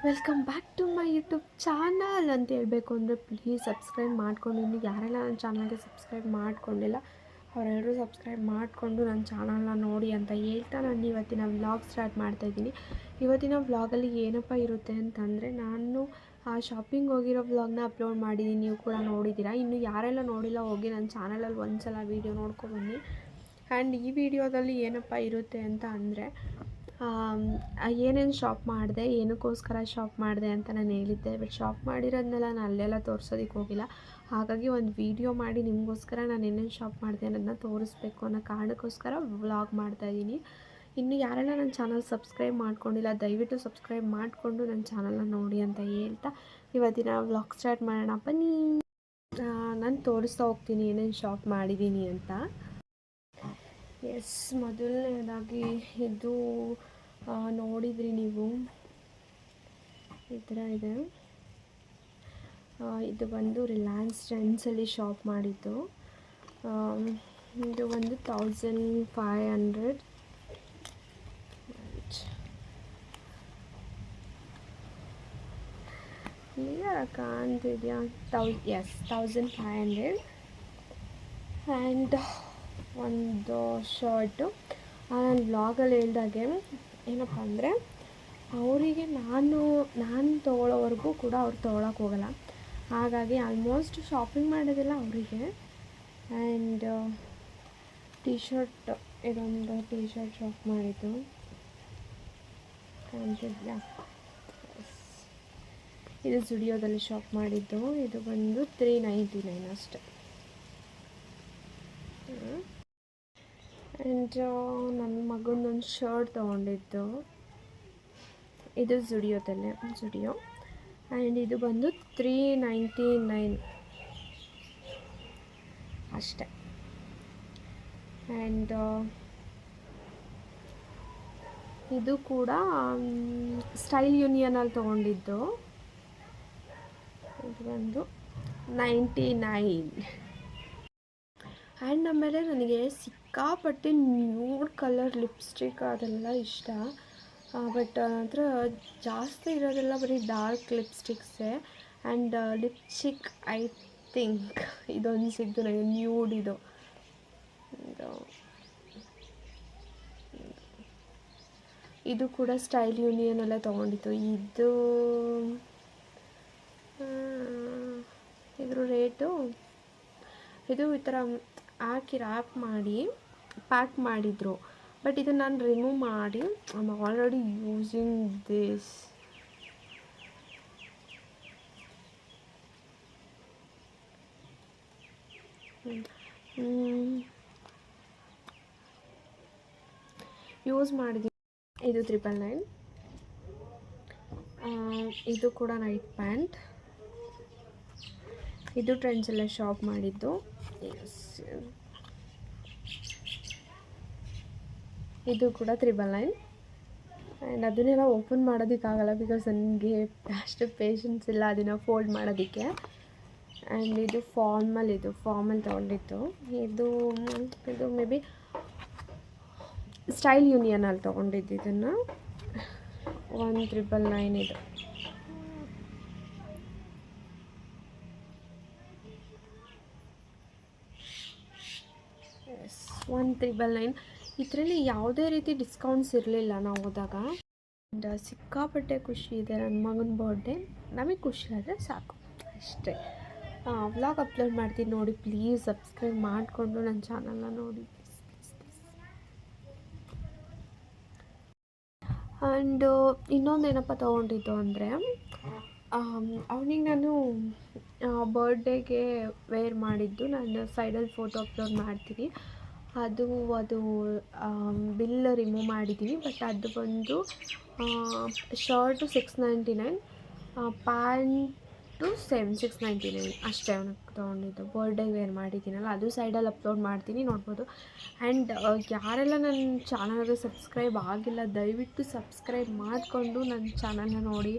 Welcome back to my YouTube channel ಅಂತ ಹೇಳಬೇಕು ಅಂದರೆ ಪ್ಲೀಸ್ ಸಬ್ಸ್ಕ್ರೈಬ್ ಮಾಡ್ಕೊಂಡು, ಇನ್ನು ಯಾರೆಲ್ಲ ನನ್ನ ಚಾನಲ್ಗೆ ಸಬ್ಸ್ಕ್ರೈಬ್ ಮಾಡ್ಕೊಂಡಿಲ್ಲ ಅವರೆಲ್ಲರೂ ಸಬ್ಸ್ಕ್ರೈಬ್ ಮಾಡಿಕೊಂಡು ನನ್ನ ಚಾನಲ್ನ ನೋಡಿ ಅಂತ ಹೇಳ್ತಾ ನಾನು ಇವತ್ತಿನ ವ್ಲಾಗ್ ಸ್ಟಾರ್ಟ್ ಮಾಡ್ತಾಯಿದ್ದೀನಿ. ಇವತ್ತಿನ ವ್ಲಾಗಲ್ಲಿ ಏನಪ್ಪ ಇರುತ್ತೆ ಅಂತಂದರೆ, ನಾನು ಆ ಶಾಪಿಂಗ್ ಹೋಗಿರೋ ವ್ಲಾಗ್ನ ಅಪ್ಲೋಡ್ ಮಾಡಿದ್ದೀನಿ, ನೀವು ಕೂಡ ನೋಡಿದ್ದೀರಾ. ಇನ್ನು ಯಾರೆಲ್ಲ ನೋಡಿಲ್ಲ ಹೋಗಿ ನನ್ನ ಚಾನಲಲ್ಲಿ ಒಂದು ಸಲ ವೀಡಿಯೋ ನೋಡ್ಕೊಬನ್ನಿ. ಆ್ಯಂಡ್ ಈ ವಿಡಿಯೋದಲ್ಲಿ ಏನಪ್ಪ ಇರುತ್ತೆ ಅಂತ ಅಂದರೆ, ಏನೇನು ಶಾಪ್ ಮಾಡಿದೆ, ಏನಕ್ಕೋಸ್ಕರ ಶಾಪ್ ಮಾಡಿದೆ ಅಂತ ನಾನು ಹೇಳಿದ್ದೆ. ಬಟ್ ಶಾಪ್ ಮಾಡಿರೋದನ್ನೆಲ್ಲ ನಾನು ಅಲ್ಲೆಲ್ಲ ತೋರಿಸೋದಕ್ಕೆ ಹೋಗಿಲ್ಲ. ಹಾಗಾಗಿ ಒಂದು ವೀಡಿಯೋ ಮಾಡಿ ನಿಮಗೋಸ್ಕರ ನಾನು ಏನೇನು ಶಾಪ್ ಮಾಡಿದೆ ಅನ್ನೋದನ್ನ ತೋರಿಸ್ಬೇಕು ಅನ್ನೋ ಕಾರಣಕ್ಕೋಸ್ಕರ ವ್ಲಾಗ್ ಮಾಡ್ತಾಯಿದ್ದೀನಿ. ಇನ್ನು ಯಾರೆಲ್ಲ ನನ್ನ ಚಾನಲ್ ಸಬ್ಸ್ಕ್ರೈಬ್ ಮಾಡ್ಕೊಂಡಿಲ್ಲ ದಯವಿಟ್ಟು ಸಬ್ಸ್ಕ್ರೈಬ್ ಮಾಡಿಕೊಂಡು ನನ್ನ ಚಾನಲ್ನ ನೋಡಿ ಅಂತ ಹೇಳ್ತಾ ಇವತ್ತಿನ ವ್ಲಾಗ್ ಸ್ಟಾರ್ಟ್ ಮಾಡೋಣ ಬನ್ನಿ. ನಾನು ತೋರಿಸ್ತಾ ಹೋಗ್ತೀನಿ ಏನೇನು ಶಾಪ್ ಮಾಡಿದ್ದೀನಿ ಅಂತ. ಎಸ್, ಮೊದಲನೇದಾಗಿ ಇದು ನೋಡಿದ್ರಿ ನೀವು, ಈ ಥರ ಇದೆ. ಇದು ಬಂದು ರಿಲಯನ್ಸ್ ಟ್ರೆಂಡ್ಸಲ್ಲಿ ಶಾಪ್ ಮಾಡಿದ್ದು. ಇದು ಒಂದು 1500. ಕ್ಲಿಯರ್ ಕಾಣ್ತಿದೆಯಾ? 1500. ಆ್ಯಂಡ್ ಒಂದು ಶರ್ಟು. ನಾನು ವ್ಲಾಗಲ್ಲಿ ಹೇಳ್ದಾಗೆ ಏನಪ್ಪ ಅಂದರೆ, ಅವರಿಗೆ ನಾನು ತೊಗೊಳ್ಳೋವರೆಗೂ ಕೂಡ ಅವ್ರು ತೊಗೊಳಕ್ಕೆ ಹೋಗಲ್ಲ. ಹಾಗಾಗಿ ಆಲ್ಮೋಸ್ಟ್ ಶಾಪಿಂಗ್ ಮಾಡೋದಿಲ್ಲ ಅವರಿಗೆ. ಆ್ಯಂಡ್ ಟಿ ಶರ್ಟ್, ಇದೊಂದು ಟಿ ಶರ್ಟ್ ಶಾಪ್ ಮಾಡಿದ್ದು ಕಾಣ್ತಿದ್ಯಾ? ಇದು ಜುಡಿಯೋದಲ್ಲಿ ಶಾಪ್ ಮಾಡಿದ್ದು. ಇದು ಬಂದು 399 ಅಷ್ಟೆ. ಆ್ಯಂಡ್ ನನ್ನ ಮಗನೊಂದು ಶರ್ಟ್ ತೊಗೊಂಡಿದ್ದು, ಇದು ಜುಡಿಯೋ. ಆ್ಯಂಡ್ ಇದು ಬಂದು 399 ಅಷ್ಟೆ. ಆ್ಯಂಡ್ ಇದು ಕೂಡ ಸ್ಟೈಲ್ ಯೂನಿಯನಲ್ಲಿ ತೊಗೊಂಡಿದ್ದು. ಇದು ಬಂದು 99. ಆ್ಯಂಡ್ ಆಮೇಲೆ ನನಗೆ ಸಿಕ್ಕಾಪಟ್ಟೆ ನ್ಯೂಡ್ ಕಲರ್ ಲಿಪ್ಸ್ಟಿಕ್ ಅದೆಲ್ಲ ಇಷ್ಟ. ಬಟ್ ನಂತರ ಜಾಸ್ತಿ ಇರೋದೆಲ್ಲ ಬರೀ ಡಾರ್ಕ್ ಲಿಪ್ಸ್ಟಿಕ್ಸೇ. ಆ್ಯಂಡ್ ಲಿಪ್ಸ್ಟಿಕ್ ಐ ಥಿಂಕ್ ಇದೊಂದು ಸಿಕ್ತು ನನಗೆ, ನ್ಯೂಡ್. ಇದು ಕೂಡ ಸ್ಟೈಲ್ ಯೂನಿಯನಲ್ಲೇ ತೊಗೊಂಡಿತ್ತು. ಇದ್ರ ರೇಟು, ಇದು ಈ ಥರ ಹಾಕಿ ರ್ಯಾಪ್ ಮಾಡಿ ಪ್ಯಾಕ್ ಮಾಡಿದರು. ಬಟ್ ಇದನ್ನು ನಾನು ರಿಮೂವ್ ಮಾಡಿ, I am already using this. Use ಮಾಡಿದ್ದೀನಿ. ಇದು 999. ಇದು ಕೂಡ ನೈಟ್ ಪ್ಯಾಂಟ್. ಇದು ಟ್ರೆಂಡ್ಸಲ್ಲೇ ಶಾಪ್ ಮಾಡಿದ್ದು. ಇದು ಕೂಡ 999. ಆ್ಯಂಡ್ ಅದನ್ನೆಲ್ಲ ಓಪನ್ ಮಾಡೋದಕ್ಕಾಗಲ್ಲ, ಬಿಕಾಸ್ ನನಗೆ ಅಷ್ಟು ಪೇಷನ್ಸ್ ಇಲ್ಲ ಅದನ್ನು ಫೋಲ್ಡ್ ಮಾಡೋದಕ್ಕೆ. ಆ್ಯಂಡ್ ಇದು ಫಾರ್ಮಲ್ ತೊಗೊಂಡಿತ್ತು. ಇದು ಮೇ ಬಿ ಸ್ಟೈಲ್ ಯೂನಿಯನಲ್ಲಿ ತೊಗೊಂಡಿದ್ದು. ಇದನ್ನು 1999 ಇದು. 1999. ಇದರಲ್ಲಿ ಯಾವುದೇ ರೀತಿ ಡಿಸ್ಕೌಂಟ್ಸ್ ಇರಲಿಲ್ಲ ನಾವು ಹೋದಾಗ. ಆ್ಯಂಡ್ ಸಿಕ್ಕಾಪಟ್ಟೆ ಖುಷಿ ಇದೆ. ನನ್ನ ಮಗನ ಬರ್ಡೇ, ನಮಗೆ ಖುಷಿ ಆದರೆ ಸಾಕು ಅಷ್ಟೇ. ವ್ಲಾಗ್ ಅಪ್ಲೋಡ್ ಮಾಡ್ತೀನಿ ನೋಡಿ, ಪ್ಲೀಸ್ ಸಬ್ಸ್ಕ್ರೈಬ್ ಮಾಡಿಕೊಂಡು ನನ್ನ ಚಾನಲ್ನ ನೋಡಿ ಪ್ಲೀಸ್. ಆ್ಯಂಡ್ ಇನ್ನೊಂದೇನಪ್ಪ ತೊಗೊಂಡಿದ್ದು ಅಂದರೆ, ಅವನಿಗೆ ನಾನು ಬರ್ಡೇಗೆ ವೇರ್ ಮಾಡಿದ್ದು. ನಾನು ಸೈಡಲ್ಲಿ ಫೋಟೋ ಅಪ್ಲೋಡ್ ಮಾಡ್ತೀನಿ. ಅದು ಬಿಲ್ ರಿಮೂವ್ ಮಾಡಿದ್ದೀನಿ. ಬಟ್ ಅದು ಬಂದು ಶರ್ಟು 699, ಪ್ಯಾಂಟು ಸೇಮ್ 699 ಅಷ್ಟೇ. ಅವನಿಗೆ ತೊಗೊಂಡಿದ್ದು ಬರ್ಡೇಗೆ ವೇರ್ ಮಾಡಿದ್ದೀನಲ್ಲ, ಅದು ಸೈಡಲ್ಲಿ ಅಪ್ಲೋಡ್ ಮಾಡ್ತೀನಿ, ನೋಡ್ಬೋದು. ಆ್ಯಂಡ್ ಯಾರೆಲ್ಲ ನನ್ನ ಚಾನಲ್ಗೆ ಸಬ್ಸ್ಕ್ರೈಬ್ ಆಗಿಲ್ಲ ದಯವಿಟ್ಟು ಸಬ್ಸ್ಕ್ರೈಬ್ ಮಾಡಿಕೊಂಡು ನನ್ನ ಚಾನಲ್ನ ನೋಡಿ,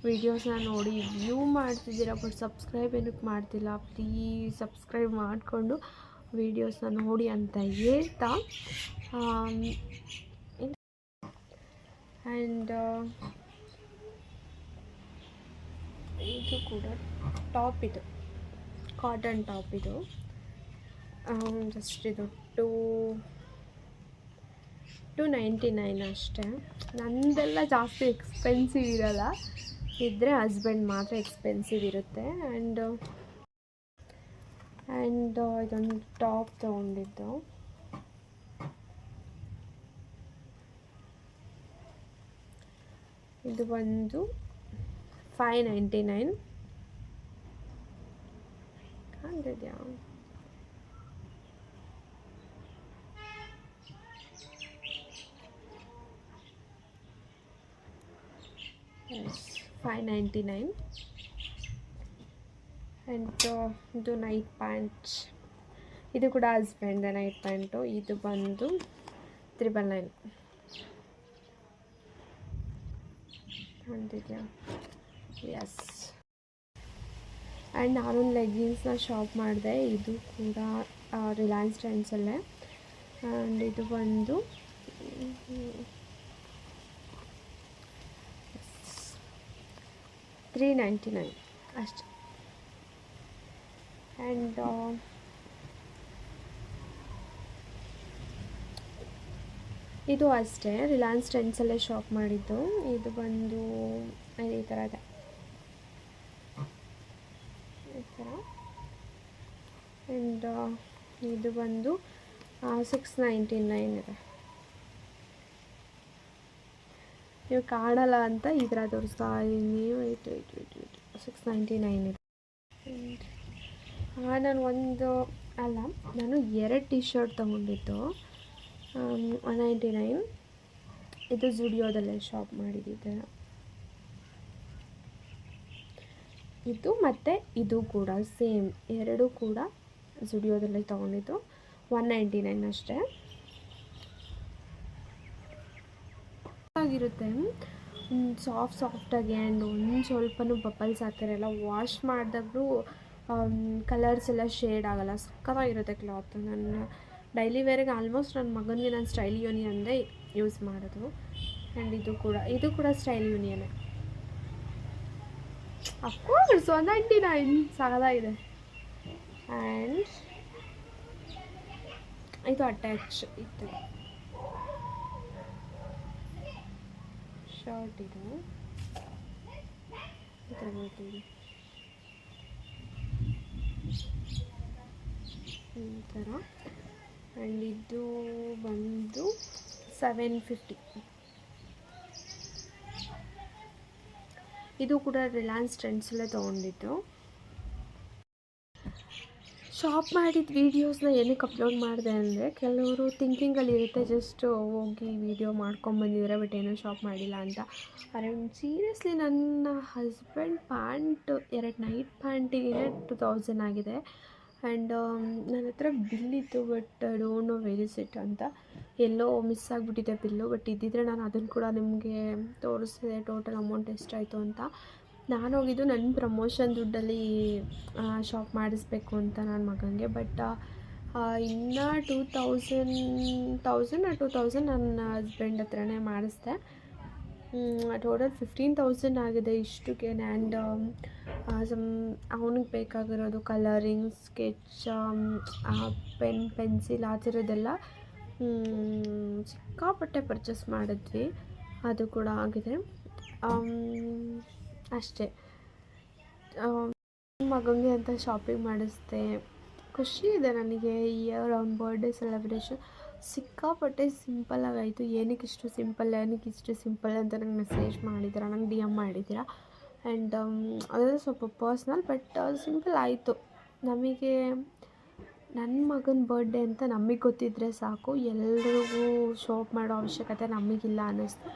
ವೀಡಿಯೋಸ್ನ ನೋಡಿ, ವ್ಯೂ ಮಾಡ್ತಿದ್ದೀರಾ. ಬಟ್ ಸಬ್ಸ್ಕ್ರೈಬ್ ಏನಕ್ಕೆ ಮಾಡ್ತಿಲ್ಲ, ಪ್ಲೀಸ್ ಸಬ್ಸ್ಕ್ರೈಬ್ ಮಾಡಿಕೊಂಡು ವೀಡಿಯೋಸ್ನ ನೋಡಿ ಅಂತ ಹೇಳ್ತಾ, ಆ್ಯಂಡ್ ಇದು ಕೂಡ ಟಾಪ್, ಇದು ಕಾಟನ್ ಟಾಪ್, ಇದು ಜಸ್ಟ್ ಇದು 299 ಅಷ್ಟೇ. ನಂದೆಲ್ಲ ಜಾಸ್ತಿ ಎಕ್ಸ್ಪೆನ್ಸಿವ್ ಇರಲ್ಲ, ಇದ್ದರೆ ಹಸ್ಬೆಂಡ್ ಮಾತ್ರ ಎಕ್ಸ್ಪೆನ್ಸಿವ್ ಇರುತ್ತೆ. ಆ್ಯಂಡ್ ಇದೊಂದು ಟಾಪ್ ತೊಗೊಂಡಿದ್ದು, ಇದು ಬಂದು 599 ಕಾಣ್ತಿದ್ಯಾ? $599. ಆ್ಯಂಡ್ ಇದು ನೈಟ್ ಪ್ಯಾಂಟ್, ಇದು ಕೂಡ ಹಸ್ಬೆಂಡ್ ನೈಟ್ ಪ್ಯಾಂಟು. ಇದು ಬಂದು 999 ಅಂತಿದೆಯಾ? ಎಸ್. ಆ್ಯಂಡ್ ನಾನೊಂದು ಲೆಗ್ಗಿನ್ಸ್ನ ಶಾಪ್ ಮಾಡಿದೆ, ಇದು ಕೂಡ ರಿಲಯನ್ಸ್ ಟ್ರೆಂಡ್ಸಲ್ಲೇ. ಆ್ಯಂಡ್ ಇದು ಬಂದು $399 ಅಷ್ಟೆ. ಆ್ಯಂಡ್ ಇದು ಅಷ್ಟೇ ರಿಲಯನ್ಸ್ ಟ್ರೆಂಡ್ಸಲ್ಲೇ ಶಾಪ್ ಮಾಡಿದ್ದು. ಇದು ಬಂದು ಈ ಥರ ಇದೆ, ಈ ಥರ. ಆ್ಯಂಡ್ ಇದು ಬಂದು $699 ಇದೆ. ನೀವು ಕಾಣಲ್ಲ ಅಂತ ಈ ಥರ ತೋರಿಸ್ತಾ ಇದ್ದೀನಿ. $699 ಇದೆ. ನಾನು 2 ಟಿ ಶರ್ಟ್ ತೊಗೊಂಡಿದ್ದು, $199. ಇದು ಜುಡಿಯೋದಲ್ಲೇ ಶಾಪ್ ಮಾಡಿದ್ದೆ. ಇದು ಮತ್ತು ಇದು ಕೂಡ ಸೇಮ್, ಎರಡೂ ಕೂಡ ಜುಡಿಯೋದಲ್ಲೇ ತೊಗೊಂಡಿದ್ದು. $199 ಅಷ್ಟೇ. ಆಗಿರುತ್ತೆ, ಸಾಫ್ಟಾಗಿ. ಆ್ಯಂಡ್ ಒಂದು ಸ್ವಲ್ಪನೂ ಬಬಲ್ಸ್ ಆಗ್ತಿರಲ್ಲ, ವಾಶ್ ಮಾಡಿದಾಗಲೂ ಕಲರ್ಸ್ ಎಲ್ಲ ಶೇಡ್ ಆಗೋಲ್ಲ, ಸಕ್ಕತ್ತಾಗಿರುತ್ತೆ ಕ್ಲಾತ್. ನನ್ನ ಡೈಲಿ ವೇರಿಗೆ ಆಲ್ಮೋಸ್ಟ್ ನನ್ನ ಮಗನಿಗೆ ನಾನು ಸ್ಟೈಲ್ ಯೂನಿಯನ್ದೇ ಯೂಸ್ ಮಾಡೋದು. ಆ್ಯಂಡ್ ಇದು ಕೂಡ ಸ್ಟೈಲ್ ಯೂನಿಯನ್ನೇ. ಅಫ್ಕೋರ್ಸ್ $199 ಸಾಕಾಗಿದೆ. ಆ್ಯಂಡ್ ಇದು ಅಟ್ಯಾಚ್ ಇತ್ತು ಶರ್ಟ್, ಇದು ಈ ಥರ ಬರ್ತೀವಿ, ಈ ಥರ. ಆ್ಯಂಡ್ ಇದು ಬಂದು $750. ಇದು ಕೂಡ ರಿಲಯನ್ಸ್ ಟ್ರೆಂಡ್ಸಲ್ಲೇ ತೊಗೊಂಡಿದ್ದು. ಶಾಪ್ ಮಾಡಿದ ವೀಡಿಯೋಸ್ನ ಏನಕ್ಕೆ ಅಪ್ಲೋಡ್ ಮಾಡಿದೆ ಅಂದರೆ, ಕೆಲವರು ಥಿಂಕಿಂಗಲ್ಲಿರುತ್ತೆ ಜಸ್ಟ್ ಹೋಗಿ ವೀಡಿಯೋ ಮಾಡ್ಕೊಂಬಂದಿದ್ದಾರೆ ಬಟ್ ಏನೂ ಶಾಪ್ ಮಾಡಿಲ್ಲ ಅಂತ. ಸೀರಿಯಸ್ಲಿ ನನ್ನ ಹಸ್ಬೆಂಡ್ ಪ್ಯಾಂಟ್ 2 ನೈಟ್ ಪ್ಯಾಂಟಿಗೆ 2000 ಆಗಿದೆ. ಆ್ಯಂಡ್ ನನ್ನ ಹತ್ರ ಬಿಲ್ಲಿತ್ತು, but I don't know where is it ಅಂತ. ಎಲ್ಲೋ ಮಿಸ್ ಆಗಿಬಿಟ್ಟಿದೆ ಬಿಲ್ಲು, ಬಟ್ ಇದ್ದಿದ್ದರೆ ನಾನು ಅದನ್ನು ಕೂಡ ನಿಮಗೆ ತೋರಿಸ್ತಿದ್ದೆ ಟೋಟಲ್ ಅಮೌಂಟ್ ಎಷ್ಟಾಯಿತು ಅಂತ. ನಾನು ಹೋಗಿದ್ದು ನನ್ನ ಪ್ರಮೋಷನ್ ದುಡ್ಡಲ್ಲಿ ಶಾಪ್ ಮಾಡಿಸ್ಬೇಕು ಅಂತ ನನ್ನ ಮಗನಿಗೆ. ಬಟ್ ಇನ್ನು 2000 ನನ್ನ ಹಸ್ಬೆಂಡ್ ಹತ್ರನೇ ಮಾಡಿಸ್ದೆ. ಟೋಟಲ್ 15,000 ಆಗಿದೆ ಇಷ್ಟಕ್ಕೆ. ಆ್ಯಂಡ್ ಅವನಿಗೆ ಬೇಕಾಗಿರೋದು ಕಲರಿಂಗ್, ಸ್ಕೆಚ್, ಪೆನ್ಸಿಲ್ ಆ ಥರದ್ದೆಲ್ಲ ಸಿಕ್ಕಾಪಟ್ಟೆ ಪರ್ಚೇಸ್ ಮಾಡಿದ್ವಿ. ಅದು ಕೂಡ ಆಗಿದೆ. ಅಷ್ಟೇ, ಮಗನಿಗೆ ಅಂತ ಶಾಪಿಂಗ್ ಮಾಡಿಸ್ದೆ. ಖುಷಿ ಇದೆ ನನಗೆ. ಇಯರ್ ಅವ್ನ ಬರ್ಡೇ ಸೆಲೆಬ್ರೇಷನ್ ಸಿಕ್ಕಾಪಟ್ಟೆ ಸಿಂಪಲ್ಲಾಗಾಯಿತು. ಏನಕ್ಕೆ ಇಷ್ಟು ಸಿಂಪಲ್ ಅಂತ ನಂಗೆ ಮೆಸೇಜ್ ಮಾಡಿದ್ದೀರಾ, ನಂಗೆ ಡಿ ಎಮ್ ಮಾಡಿದ್ದೀರಾ. ಆ್ಯಂಡ್ ಅದೆಲ್ಲ ಸ್ವಲ್ಪ ಪರ್ಸ್ನಲ್, ಬಟ್ ಸಿಂಪಲ್ ಆಯಿತು. ನಮಗೆ ನನ್ನ ಮಗನ ಬರ್ಡೇ ಅಂತ ನಮಗೆ ಗೊತ್ತಿದ್ದರೆ ಸಾಕು, ಎಲ್ರಿಗೂ ಶೋಪ್ ಮಾಡೋ ಅವಶ್ಯಕತೆ ನಮಗಿಲ್ಲ ಅನ್ನಿಸ್ತು.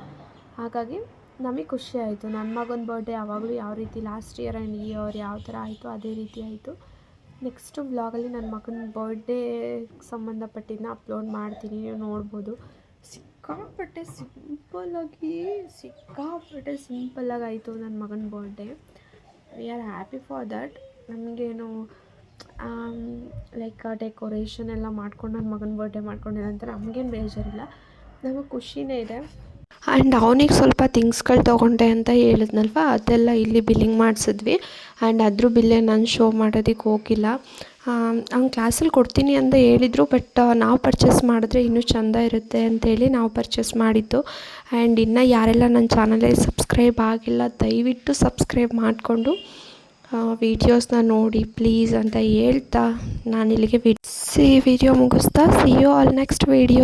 ಹಾಗಾಗಿ ನಮಗೆ ಖುಷಿ ಆಯಿತು. ನನ್ನ ಮಗನ ಬರ್ಡೇ ಯಾವಾಗಲೂ ಯಾವ ರೀತಿ ಲಾಸ್ಟ್ ಇಯರ್ ಆ್ಯಂಡ್ ಈ ಇಯರ್ ಯಾವ ಥರ ಆಯಿತು ಅದೇ ರೀತಿ ಆಯಿತು. ನೆಕ್ಸ್ಟ್ ವ್ಲಾಗಲ್ಲಿ ನನ್ನ ಮಗನ ಬರ್ಡೇಗೆ ಸಂಬಂಧಪಟ್ಟಿದ್ದನ್ನ ಅಪ್ಲೋಡ್ ಮಾಡ್ತೀನಿ, ನೀವು ನೋಡ್ಬೋದು. ಸಿಕ್ಕಾಪಟ್ಟೆ ಸಿಂಪಲ್ಲಾಗಿ ಆಯಿತು ನನ್ನ ಮಗನ birthday. We are happy for that. ನಮಗೇನು ಲೈಕ್ ಡೆಕೋರೇಷನ್ ಎಲ್ಲ ಮಾಡ್ಕೊಂಡು ನನ್ನ ಮಗನ ಬರ್ಡೇ ಮಾಡ್ಕೊಂಡಿರೋ ಅಂತ ನಮಗೇನು ಬೇಜಾರಿಲ್ಲ, ನಮಗೆ ಖುಷಿನೇ ಇದೆ. ಆ್ಯಂಡ್ ಅವನಿಗೆ ಸ್ವಲ್ಪ ಥಿಂಗ್ಸ್ಗಳು ತೊಗೊಂಡೆ ಅಂತ ಹೇಳಿದ್ನಲ್ವ, ಅದೆಲ್ಲ ಇಲ್ಲಿ ಬಿಲ್ಲಿಂಗ್ ಮಾಡಿಸಿದ್ವಿ. ಆ್ಯಂಡ್ ಅದ್ರ ಬಿಲ್ಲೇ ನಾನು ಶೋ ಮಾಡೋದಕ್ಕೆ ಹೋಗಿಲ್ಲ. ಅವ್ನು ಕ್ಲಾಸಲ್ಲಿ ಕೊಡ್ತೀನಿ ಅಂತ ಹೇಳಿದರು, ಬಟ್ ನಾವು ಪರ್ಚೇಸ್ ಮಾಡಿದ್ರೆ ಇನ್ನೂ ಚೆಂದ ಇರುತ್ತೆ ಅಂತೇಳಿ ನಾವು ಪರ್ಚೇಸ್ ಮಾಡಿದ್ದು. ಆ್ಯಂಡ್ ಇನ್ನು ಯಾರೆಲ್ಲ ನನ್ನ ಚಾನಲ್ಗೆ ಸಬ್ಸ್ಕ್ರೈಬ್ ಆಗಿಲ್ಲ ದಯವಿಟ್ಟು ಸಬ್ಸ್ಕ್ರೈಬ್ ಮಾಡಿಕೊಂಡು ವೀಡಿಯೋಸ್ನ ನೋಡಿ ಪ್ಲೀಸ್ ಅಂತ ಹೇಳ್ತಾ ನಾನು ಇಲ್ಲಿಗೆ ವಿಡಿಯೋ ಮುಗಿಸ್ತಾ see you all next video.